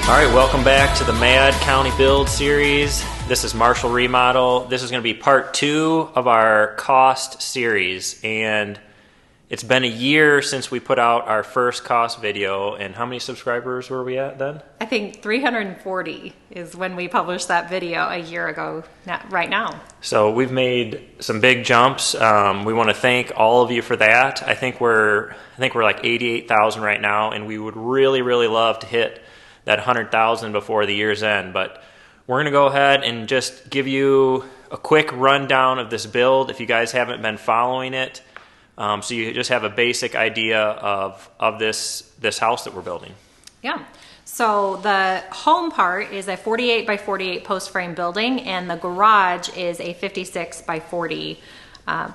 All right, welcome back to the Mad County Build series. This is Marshall Remodel. This is going to be part 2 of our cost series, and it's been a year since we put out our first cost video. And how many subscribers were we at then? I think 340 is when we published that video a year ago, right now. So we've made some big jumps. We want to thank all of you for that. I think we're like 88,000 right now, and we would really love to hit that 100,000 before the year's end. But we're going to go ahead and just give you a quick rundown of this build if you guys haven't been following it. So you just have a basic idea of this house that we're building. Yeah. So the home part is a 48 by 48 post frame building, and the garage is a 56 by 40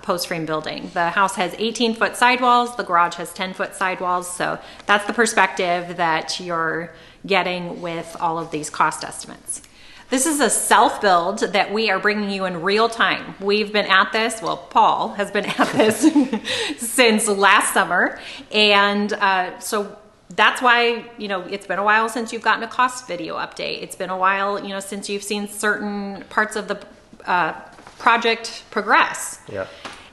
post frame building. The house has 18-foot sidewalls. The garage has 10-foot sidewalls. So that's the perspective that you're getting with all of these cost estimates. This is a self-build that we are bringing you in real time. We've been at this, well, Paul has been at this since last summer. And so that's why, it's been a while since you've gotten a cost video update. It's been a while, since you've seen certain parts of the project progress. Yeah.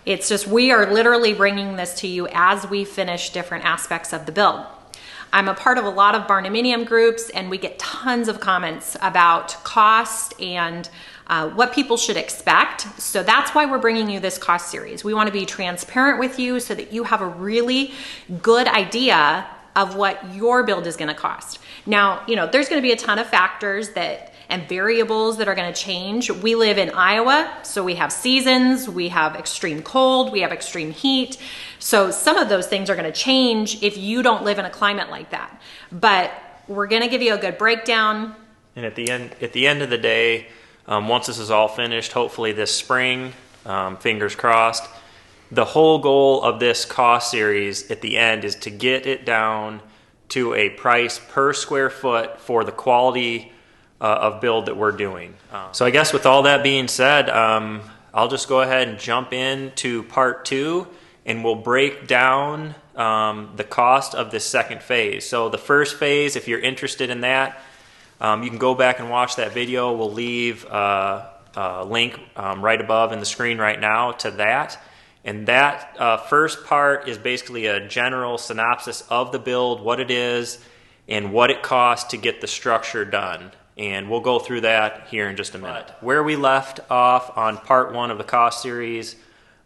It's just, we are literally bringing this to you as we finish different aspects of the build. I'm a part of a lot of barndominium groups, and we get tons of comments about cost and what people should expect. So that's why we're bringing you this cost series. We want to be transparent with you so that you have a really good idea of what your build is going to cost. Now, there's going to be a ton of factors and variables that are going to change. We live in Iowa, so we have seasons, we have extreme cold, we have extreme heat. So some of those things are going to change if you don't live in a climate like that. But we're going to give you a good breakdown. And at the end of the day, once this is all finished, hopefully this spring, fingers crossed, the whole goal of this cost series at the end is to get it down to a price per square foot for the quality of build that we're doing. So I guess with all that being said, I'll just go ahead and jump into part 2, and we'll break down the cost of this second phase. So the first phase, if you're interested in that, you can go back and watch that video. We'll leave a link right above in the screen right now to that. And that first part is basically a general synopsis of the build, what it is, and what it costs to get the structure done. And we'll go through that here in just a minute. Where we left off on part 1 of the cost series,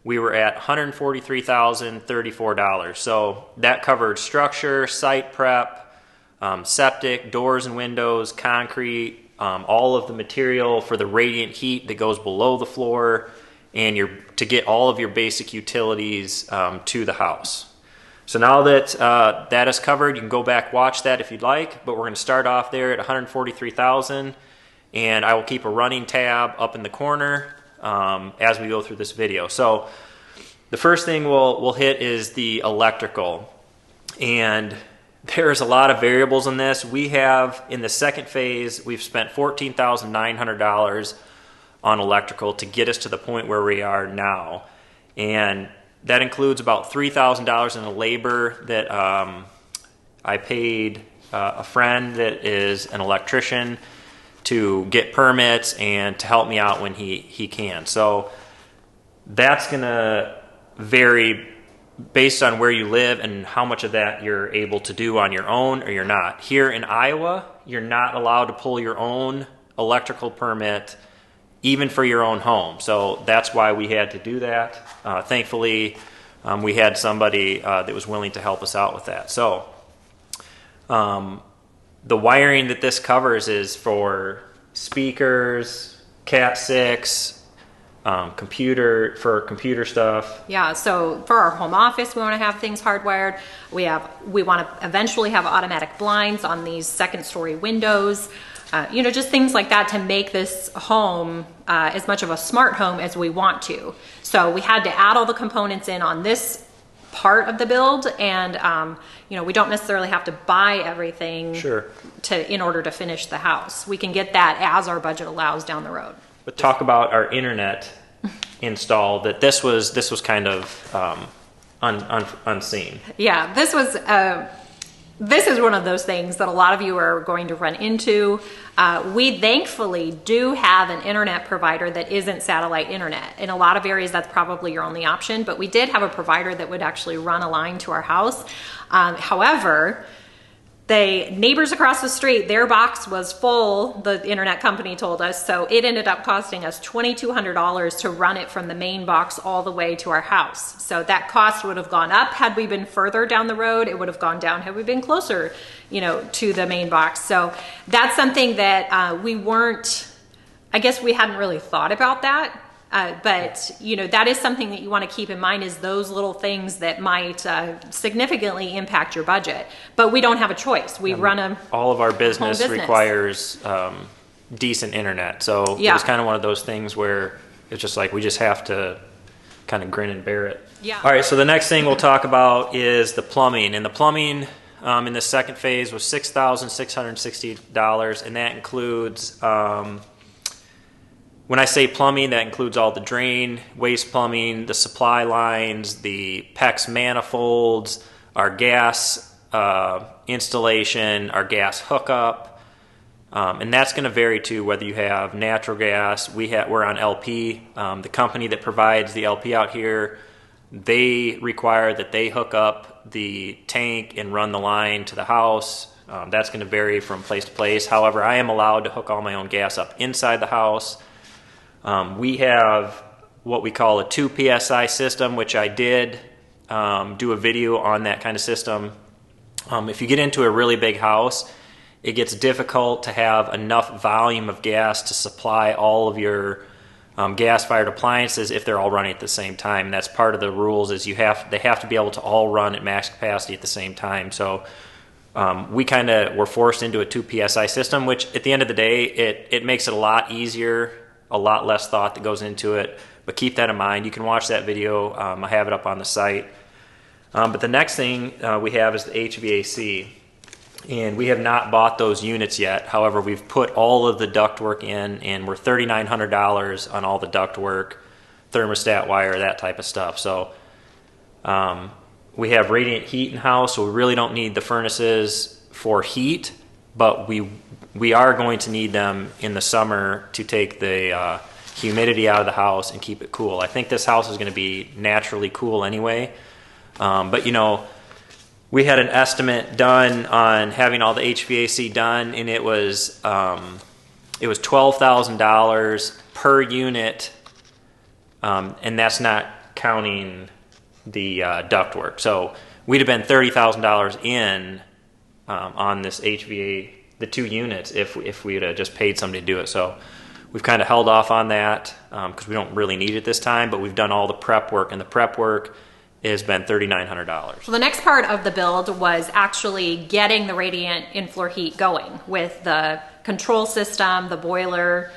we were at $143,034. So that covered structure, site prep, septic, doors and windows, concrete, all of the material for the radiant heat that goes below the floor, and to get all of your basic utilities to the house. So now that that is covered, you can go back, watch that if you'd like, but we're going to start off there at $143,000, and I will keep a running tab up in the corner as we go through this video. So the first thing we'll hit is the electrical, and there's a lot of variables in this. We have, in the second phase, we've spent $14,900 on electrical to get us to the point where we are now, and that includes about $3,000 in the labor that I paid a friend that is an electrician to get permits and to help me out when he can. So that's going to vary based on where you live and how much of that you're able to do on your own or you're not. Here in Iowa, you're not allowed to pull your own electrical permit even for your own home. So that's why we had to do that. Thankfully, we had somebody that was willing to help us out with that. So the wiring that this covers is for speakers, Cat 6, computer stuff. Yeah, so for our home office, we want to have things hardwired. We want to eventually have automatic blinds on these second-story windows. Just things like that to make this home as much of a smart home as we want to. So we had to add all the components in on this part of the build, and we don't necessarily have to buy everything in order to finish the house. We can get that as our budget allows down the road. But talk about our internet install. That this was kind of unseen. Yeah, this was this is one of those things that a lot of you are going to run into. We thankfully do have an internet provider that isn't satellite internet. In a lot of areas, that's probably your only option, but we did have a provider that would actually run a line to our house. However, the neighbors across the street, their box was full, the internet company told us, so it ended up costing us $2,200 to run it from the main box all the way to our house. So that cost would have gone up had we been further down the road. It would have gone down had we been closer, to the main box. So that's something that we weren't, I guess we hadn't really thought about that. But that is something that you want to keep in mind, is those little things that might significantly impact your budget. But we don't have a choice. We run all of our business requires decent internet. So it was kind of one of those things where it's just like we just have to kind of grin and bear it. Yeah. All right, so the next thing we'll talk about is the plumbing. And the plumbing in the second phase was $6,660, and that includes when I say plumbing, that includes all the drain, waste plumbing, the supply lines, the PEX manifolds, our gas installation, our gas hookup. And that's going to vary too, whether you have natural gas. We're on LP. The company that provides the LP out here, they require that they hook up the tank and run the line to the house. That's going to vary from place to place. However, I am allowed to hook all my own gas up inside the house. We have what we call a 2 PSI system, which I did do a video on that kind of system. If you get into a really big house, it gets difficult to have enough volume of gas to supply all of your gas-fired appliances if they're all running at the same time. And that's part of the rules, is they have to be able to all run at max capacity at the same time. So we kind of were forced into a 2 PSI system, which at the end of the day, it makes it a lot easier. A lot less thought that goes into it, but keep that in mind. You can watch that video. I have it up on the site. But the next thing we have is the HVAC, and we have not bought those units yet. However, we've put all of the ductwork in, and we're $3,900 on all the ductwork, thermostat wire, that type of stuff. So we have radiant heat in house, so we really don't need the furnaces for heat, but we are going to need them in the summer to take the humidity out of the house and keep it cool. I think this house is going to be naturally cool anyway. But we had an estimate done on having all the HVAC done, and it was $12,000 per unit, and that's not counting the ductwork. So we'd have been $30,000 in on this HVAC, the 2 units, if we would have just paid somebody to do it. So we've kind of held off on that because we don't really need it this time, but we've done all the prep work, and the prep work has been $3,900. So the next part of the build was actually getting the radiant in-floor heat going with the control system, the boiler,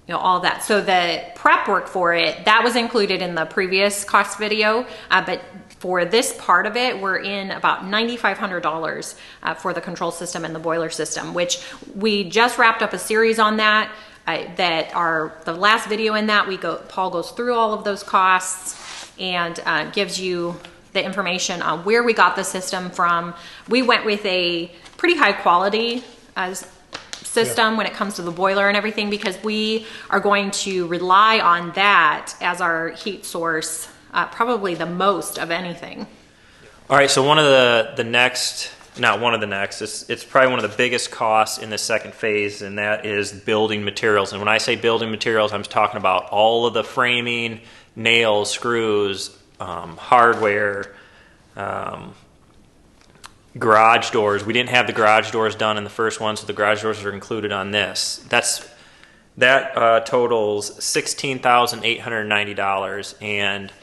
all of that. So the prep work for it, that was included in the previous cost video, but for this part of it, we're in about $9,500 for the control system and the boiler system, which we just wrapped up a series on that. The last video in that, Paul goes through all of those costs and gives you the information on where we got the system from. We went with a pretty high quality system when it comes to the boiler and everything, because we are going to rely on that as our heat source probably the most of anything. All right, so it's probably one of the biggest costs in the second phase, and that is building materials. And when I say building materials, I'm talking about all of the framing, nails, screws, hardware, garage doors. We didn't have the garage doors done in the first one, so the garage doors are included on this. That totals $16,890, and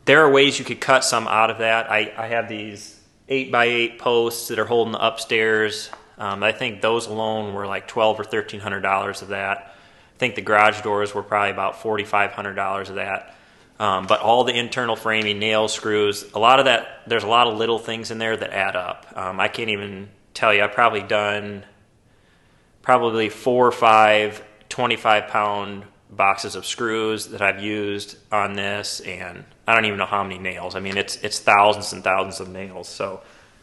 there are ways you could cut some out of that. I have these 8x8 posts that are holding the upstairs. I think those alone were like $1,200 or $1,300 of that. I think the garage doors were probably about $4,500 of that. But all the internal framing, nails, screws, a lot of that, there's a lot of little things in there that add up. I can't even tell you, I've probably done 4 or 5 25-pound boxes of screws that I've used on this, and I don't even know how many nails. I mean, it's thousands and thousands of nails. So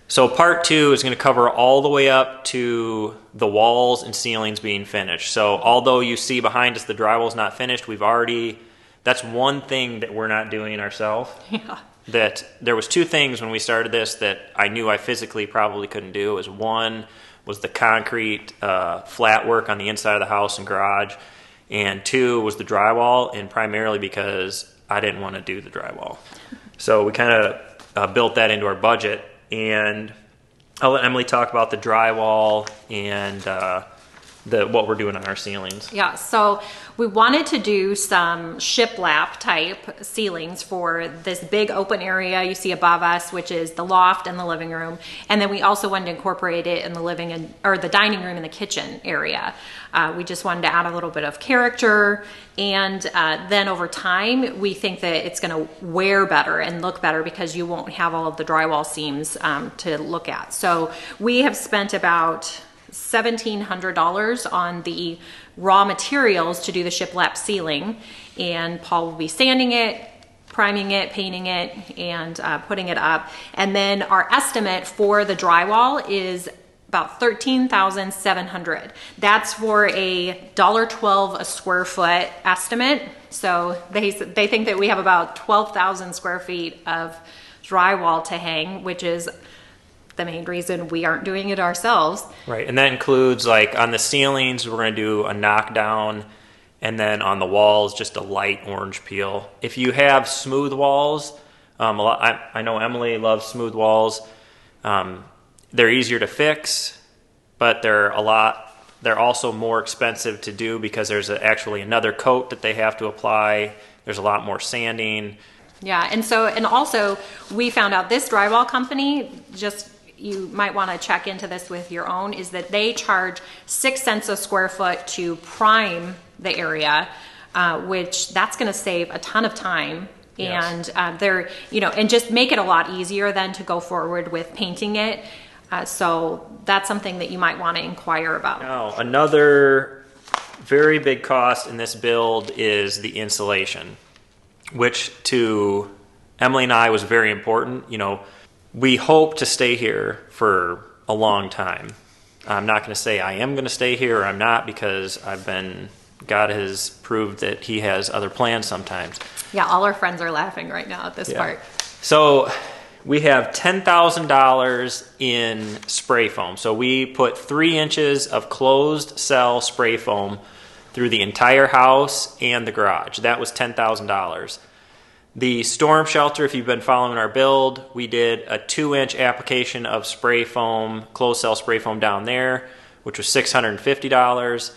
So part 2 is going to cover all the way up to the walls and ceilings being finished. So although you see behind us the drywall is not finished, that's one thing that we're not doing ourselves. Yeah. That there was 2 things when we started this that I knew I physically probably couldn't do. One was the concrete flat work on the inside of the house and garage, and 2 was the drywall, and primarily because I didn't want to do the drywall. So we kind of built that into our budget, and I'll let Emily talk about the drywall and what we're doing on our ceilings. Yeah, so we wanted to do some shiplap type ceilings for this big open area you see above us, which is the loft and the living room. And then we also wanted to incorporate it in the dining room and the kitchen area. We just wanted to add a little bit of character. And then over time, we think that it's going to wear better and look better because you won't have all of the drywall seams to look at. So we have spent about $1,700 on the raw materials to do the shiplap ceiling, and Paul will be sanding it, priming it, painting it, and putting it up. And then our estimate for the drywall is about $13,700. That's for a $1.12 a square foot estimate. So they think that we have about 12,000 square feet of drywall to hang, which is the main reason we aren't doing it ourselves. Right, and that includes, like, on the ceilings, we're going to do a knockdown, and then on the walls, just a light orange peel. If you have smooth walls, I know Emily loves smooth walls. They're easier to fix, but they're also more expensive to do because there's actually another coat that they have to apply. There's a lot more sanding. Yeah, and also we found out this drywall company, just you might want to check into this with your own, is that they charge 6 cents a square foot to prime the area, which that's going to save a ton of time. Yes. And and just make it a lot easier then to go forward with painting it. So that's something that you might want to inquire about. Now, another very big cost in this build is the insulation, which to Emily and I was very important. We hope to stay here for a long time. I'm not going to say I am going to stay here or I'm not, because God has proved that he has other plans sometimes. Yeah, all our friends are laughing right now at this part. So we have $10,000 in spray foam. So we put 3 inches of closed cell spray foam through the entire house and the garage. That was $10,000. The storm shelter, if you've been following our build, we did a 2-inch application of spray foam, closed cell spray foam down there, which was $650.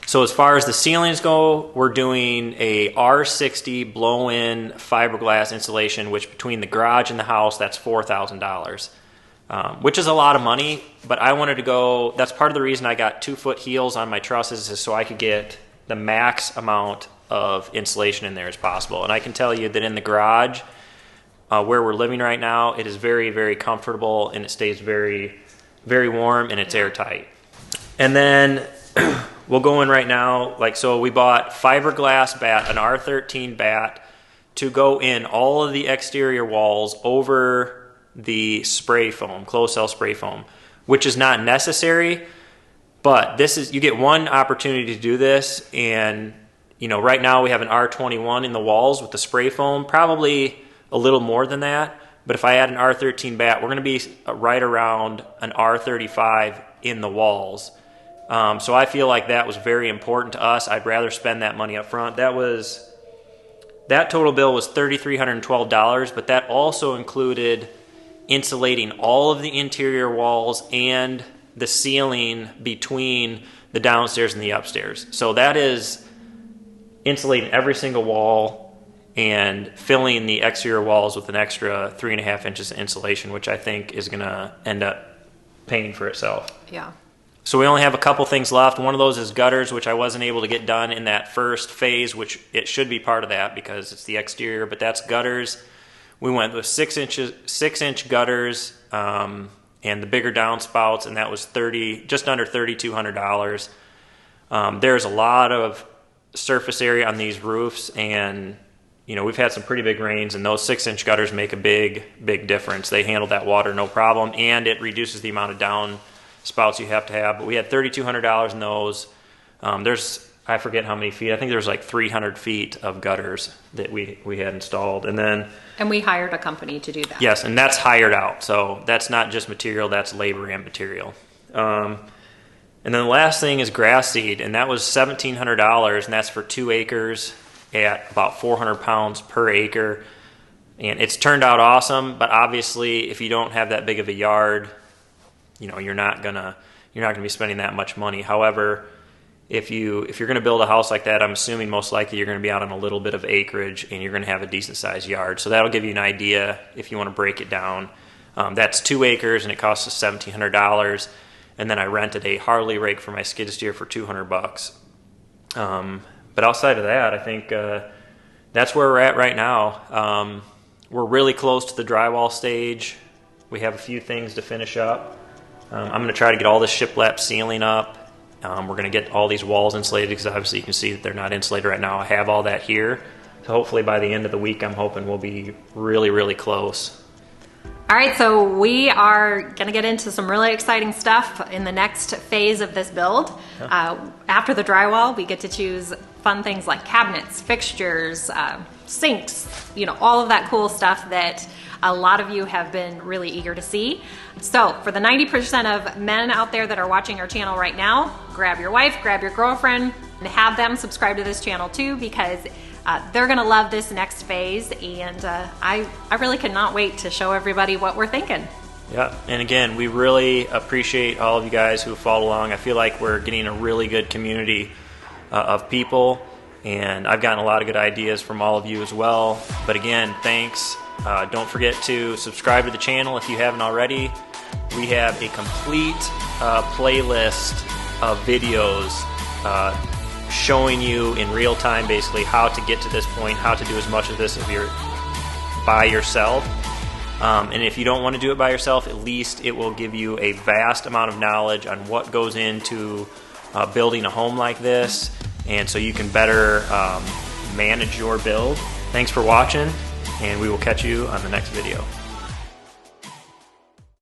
So as far as the ceilings go, we're doing a R60 blow-in fiberglass insulation, which between the garage and the house, that's $4,000, which is a lot of money. But I wanted to go, that's part of the reason I got 2-foot heels on my trusses, is so I could get the max amount of insulation in there as possible. And I can tell you that in the garage, where we're living right now, it is very, very comfortable, and it stays very, very warm, and it's airtight. And then we'll go in right now. So we bought fiberglass bat, an R13 bat, to go in all of the exterior walls over the spray foam, closed cell spray foam, which is not necessary, but you get one opportunity to do this. And right now we have an R21 in the walls with the spray foam, probably a little more than that. But if I add an R13 bat, we're going to be right around an R35 in the walls. So I feel like that was very important to us. I'd rather spend that money up front. That total bill was $3,312, but that also included insulating all of the interior walls and the ceiling between the downstairs and the upstairs. So that is insulating every single wall and filling the exterior walls with an extra 3.5 inches of insulation, which I think is going to end up paying for itself. Yeah. So we only have a couple things left. One of those is gutters, which I wasn't able to get done in that first phase, which it should be part of that because it's the exterior, but that's gutters. We went with 6-inch gutters and the bigger downspouts, and that was just under $3,200. There's a lot of surface area on these roofs, and we've had some pretty big rains, and those 6-inch gutters make a big difference. They handle that water no problem, and it reduces the amount of down spouts you have to have. But we had $3,200 in those. I forget how many feet. I think there's like 300 feet of gutters that we had installed. And we hired a company to do that. Yes, and that's hired out. So that's not just material, that's labor and material. And then the last thing is grass seed, and that was $1,700, and that's for 2 acres at about 400 pounds per acre. And it's turned out awesome, but obviously if you don't have that big of a yard, you're not gonna be spending that much money. However, if you're going to build a house like that, I'm assuming most likely you're going to be out on a little bit of acreage and you're going to have a decent sized yard. So that'll give you an idea if you want to break it down. That's 2 acres and it costs us $1,700. And then I rented a Harley rake for my skid steer for $200. But outside of that, I think that's where we're at right now. We're really close to the drywall stage. We have a few things to finish up. I'm going to try to get all this shiplap ceiling up. We're going to get all these walls insulated because obviously you can see that they're not insulated right now. I have all that here. So hopefully by the end of the week, I'm hoping we'll be really close. All right, so we are going to get into some really exciting stuff in the next phase of this build. After the drywall, we get to choose fun things like cabinets, fixtures, sinks, all of that cool stuff that a lot of you have been really eager to see. So for the 90% of men out there that are watching our channel right now, grab your wife, grab your girlfriend, and have them subscribe to this channel too, because they're gonna love this next phase, and I really cannot wait to show everybody what we're thinking. Yeah, and again, we really appreciate all of you guys who follow along. I feel like we're getting a really good community of people, and I've gotten a lot of good ideas from all of you as well. But again, thanks. Don't forget to subscribe to the channel if you haven't already. We have a complete playlist of videos showing you in real time basically how to get to this point, how to do as much of this if you're by yourself. And if you don't want to do it by yourself, at least it will give you a vast amount of knowledge on what goes into building a home like this, and so you can better manage your build. Thanks for watching, and we will catch you on the next video.